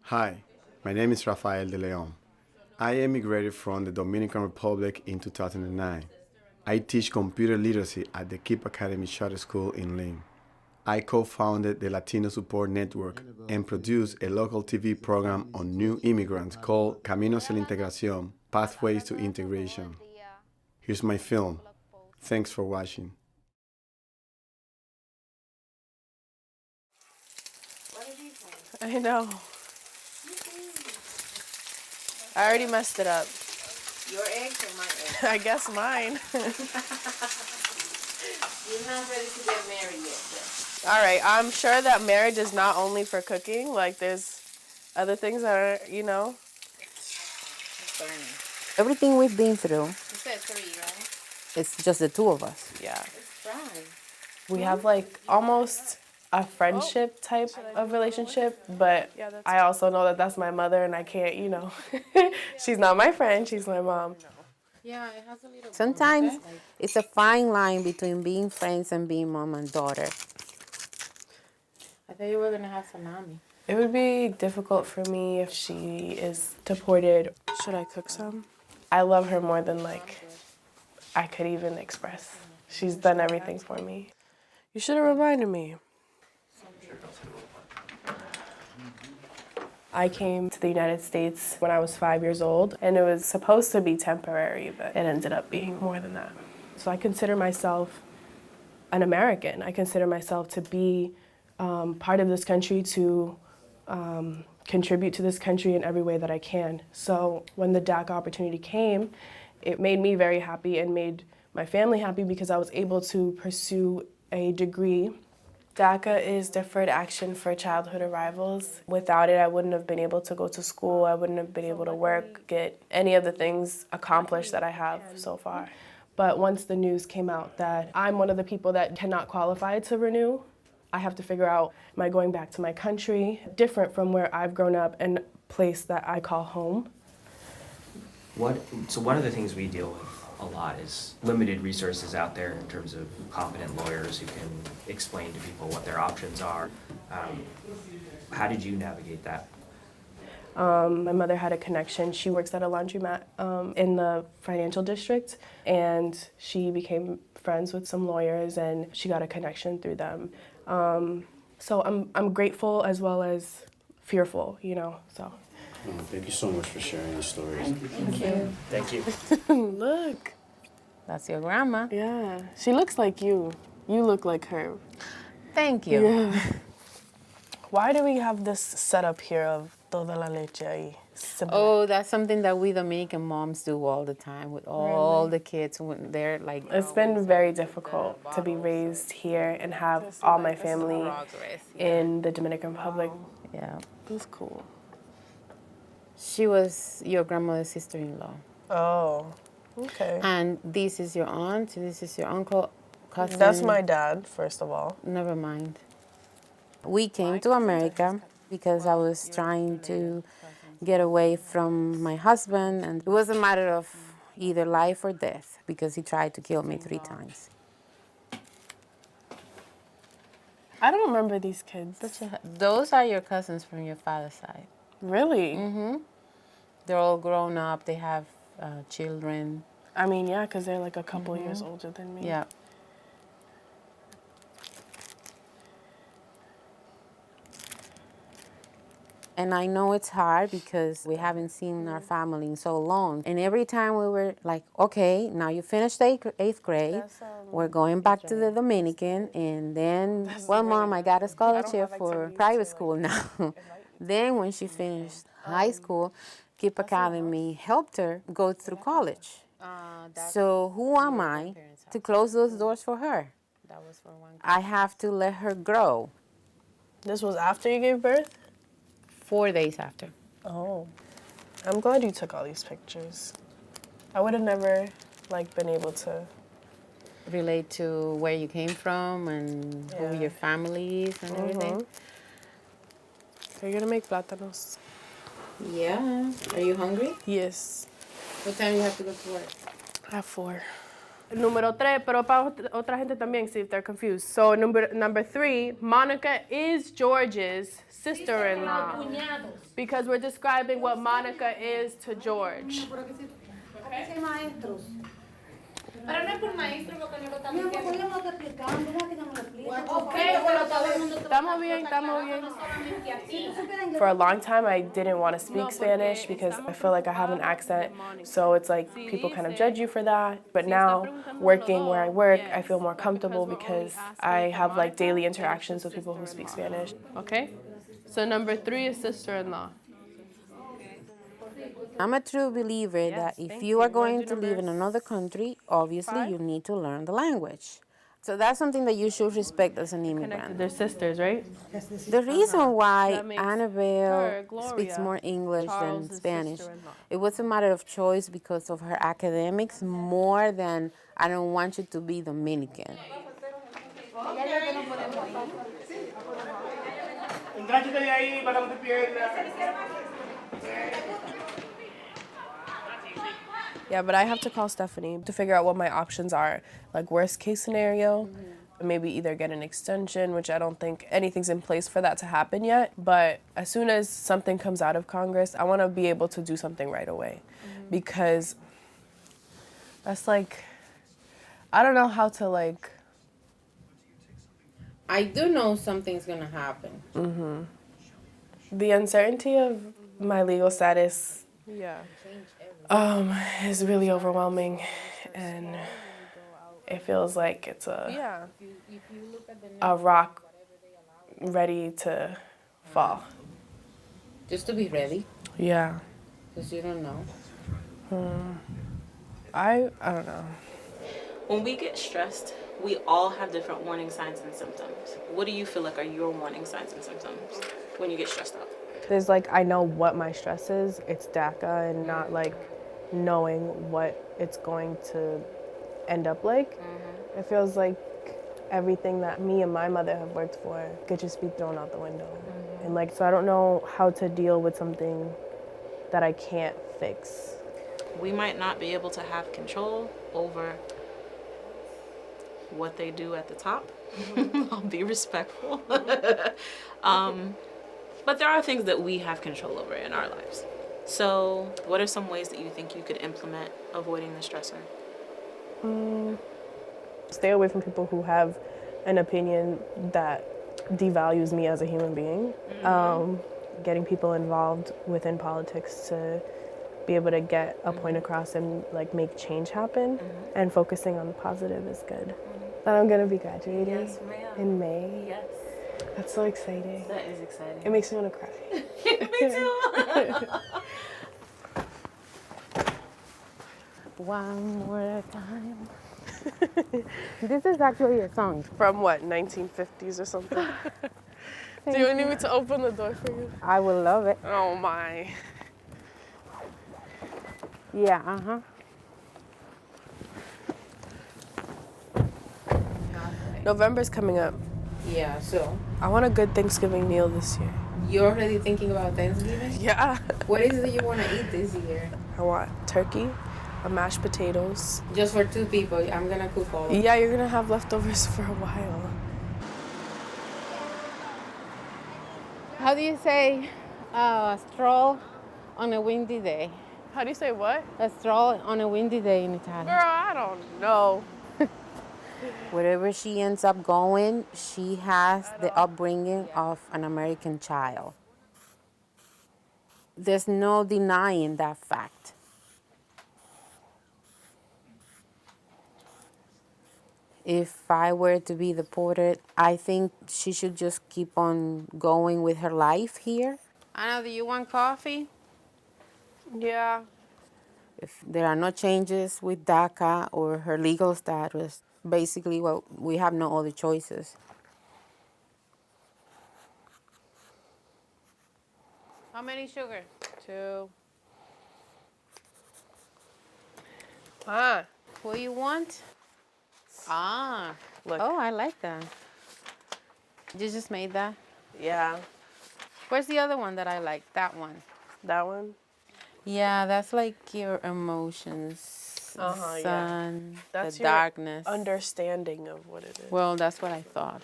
Hi, my name is Rafael de Leon. I emigrated from the Dominican Republic in 2009. I teach computer literacy at the KIP Academy Charter School in Lynn. I co-founded the Latino Support Network and produced a local TV program on new immigrants called Caminos a la Integración, Pathways to Integration. Here's my film. Thanks for watching. I know. I already messed it up. Your eggs or my eggs? I guess mine. You're not ready to get married yet, though. All right, I'm sure that marriage is not only for cooking. Like, there's other things that are, Everything we've been through, You said 3, right? it's just the two of us. Yeah. It's fine. We have, like, almost a friendship type of relationship, but I also know that that's my mother, and I can't, she's not my friend, she's my mom. Yeah, it has a little. Sometimes it's a fine line between being friends and being mom and daughter. I thought you were gonna have salami. It would be difficult for me if she is deported. Should I cook some? I love her more than, I could even express. She's done everything for me. You should have reminded me. I came to the United States when I was 5 years old, and it was supposed to be temporary, but it ended up being more than that. So I consider myself an American. I consider myself to be part of this country, to contribute to this country in every way that I can. So when the DACA opportunity came, it made me very happy and made my family happy because I was able to pursue a degree. DACA is Deferred Action for Childhood Arrivals. Without it, I wouldn't have been able to go to school. I wouldn't have been able to work, get any of the things accomplished that I have so far. But once the news came out that I'm one of the people that cannot qualify to renew, I have to figure out, am I going back to my country, different from where I've grown up and a place that I call home? So one of the things we deal with a lot is limited resources out there in terms of competent lawyers who can explain to people what their options are. How did you navigate that? My mother had a connection. She works at a laundromat in the financial district, and she became friends with some lawyers, and she got a connection through them. So I'm grateful as well as fearful, so. Thank you so much for sharing your stories. Thank you. Thank you. Look. That's your grandma. Yeah. She looks like you. You look like her. Thank you. Yeah. Why do we have this setup here of toda la leche ahí? Oh, that's something that we Dominican moms do all the time with all the kids when they're like. It's been very difficult to be raised here and have all my family in the Dominican Republic. Yeah. It's cool. She was your grandmother's sister-in-law. Oh, okay. And this is your aunt, this is your uncle, cousin. That's my dad, first of all. Never mind. We came to America because I was trying to get away from my husband, and it was a matter of either life or death because he tried to kill me 3 times. I don't remember these kids. Those are your cousins from your father's side. Really? Mm-hmm. They're all grown up. They have children. I mean, yeah, because they're like a couple years older than me. Yeah. And I know it's hard because we haven't seen our family in so long. And every time we were like, okay, now you finished eighth grade. We're going back to the Dominican. And then, well, Mom, I got a scholarship for private school now. Then when she finished high school, KIP Academy helped her go through college. So who am I to close those doors for her? I have to let her grow. This was after you gave birth? 4 days after. Oh. I'm glad you took all these pictures. I would have never, been able to Relate to where you came from and who your family is and everything. Are you gonna make plátanos? Yeah. Are you hungry? Yes. What time do you have to go to work? At 4. Número tres, pero para otra gente también, see if they're confused. So number three, Monica is George's sister-in-law because we're describing what Monica is to George. Pero no es por maestro porque no lo estamos Mi amor, diciendo. yo no estoy explicando, deja que no me lo explique. Ok, pero todo el mundo Estamos bien, estamos bien. solamente aquí. For a long time, I didn't want to speak Spanish because I feel like I have an accent. So it's like people kind of judge you for that. But now, working where I work, I feel more comfortable because I have like daily interactions with people who speak Spanish. Okay? So number three is sister-in-law. I'm a true believer that if you are going to live in another country, obviously you need to learn the language. So that's something that you should respect as an immigrant. They're sisters, right? The reason why That makes Annabelle her, Gloria, speaks more English Charles' than Spanish, sister-in-law. it was a matter of choice because of her academics more than I don't want you to be Dominican. Engánchate de ahí para que no te pierdas. Yeah, but I have to call Stephanie to figure out what my options are. Like worst case scenario, maybe either get an extension, which I don't think anything's in place for that to happen yet. But as soon as something comes out of Congress, I want to be able to do something right away. Because that's like, I don't know how to like, I do know something's gonna happen. the uncertainty of my legal status is really overwhelming, and it feels like it's a rock ready to fall. Just to be ready, Yeah, because you don't know. I don't know. When we get stressed, we all have different warning signs and symptoms. What do you feel like are your warning signs and symptoms when you get stressed out? There's like, I know what my stress is. It's DACA and not like knowing what it's going to end up like. It feels like everything that me and my mother have worked for could just be thrown out the window. And like, so I don't know how to deal with something that I can't fix. We might not be able to have control over what they do at the top. I'll be respectful. But there are things that we have control over in our lives. So, what are some ways that you think you could implement avoiding the stressor? Stay away from people who have an opinion that devalues me as a human being. Getting people involved within politics to be able to get a point across and like make change happen, and focusing on the positive is good. But I'm gonna be graduating in May. Yes, That's so exciting. that is exciting. It makes me want to cry. Me too. One more time. This is actually a song. From what, 1950s or something? Do you need me to open the door for you? I will love it. Oh my. Yeah, November's coming up. Yeah, so I want a good Thanksgiving meal this year. you're already thinking about Thanksgiving? Yeah. What is it that you want to eat this year? I want turkey, mashed potatoes. Just for 2 people. I'm gonna cook all of it. Yeah, you're gonna have leftovers for a while. How do you say a stroll on a windy day? How do you say what? A stroll on a windy day in Italian. Girl, I don't know. Wherever she ends up going, she has the upbringing of an American child. There's no denying that fact. If I were to be deported, I think she should just keep on going with her life here. Anna, do you want coffee? Yeah. If there are no changes with DACA or her legal status, basically, well, we have no other choices. How many sugar? 2. Ah, What do you want? Ah, look. oh, I like that. You just made that? Yeah. Where's the other one that I like? That one. That one? Yeah, that's like your emotions. Yeah. sun, That's the your darkness. understanding of what it is. Well, that's what I thought.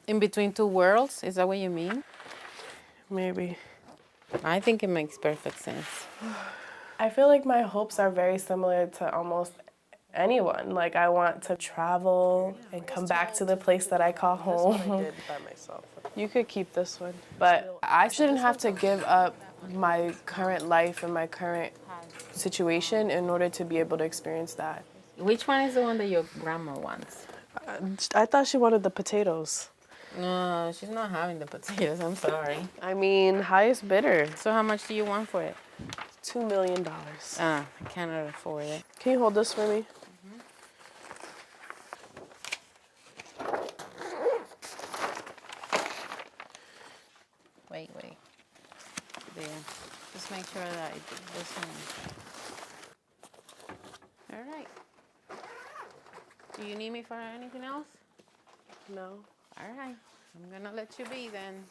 In between two worlds, is that what you mean? Maybe. I think it makes perfect sense. I feel like my hopes are very similar to almost anyone. Like I want to travel and come back to the place that I call home. You could keep this one. But I shouldn't have to give up my current life and my current situation in order to be able to experience that. Which one is the one that your grandma wants? I thought she wanted the potatoes. No, she's not having the potatoes. I'm sorry. I mean, highest bidder, So how much do you want for it? $2 million. I cannot afford it. Can you hold this for me? Wait. There. Just make sure that this one. All right. Do you need me for anything else? No. All right. I'm gonna let you be then.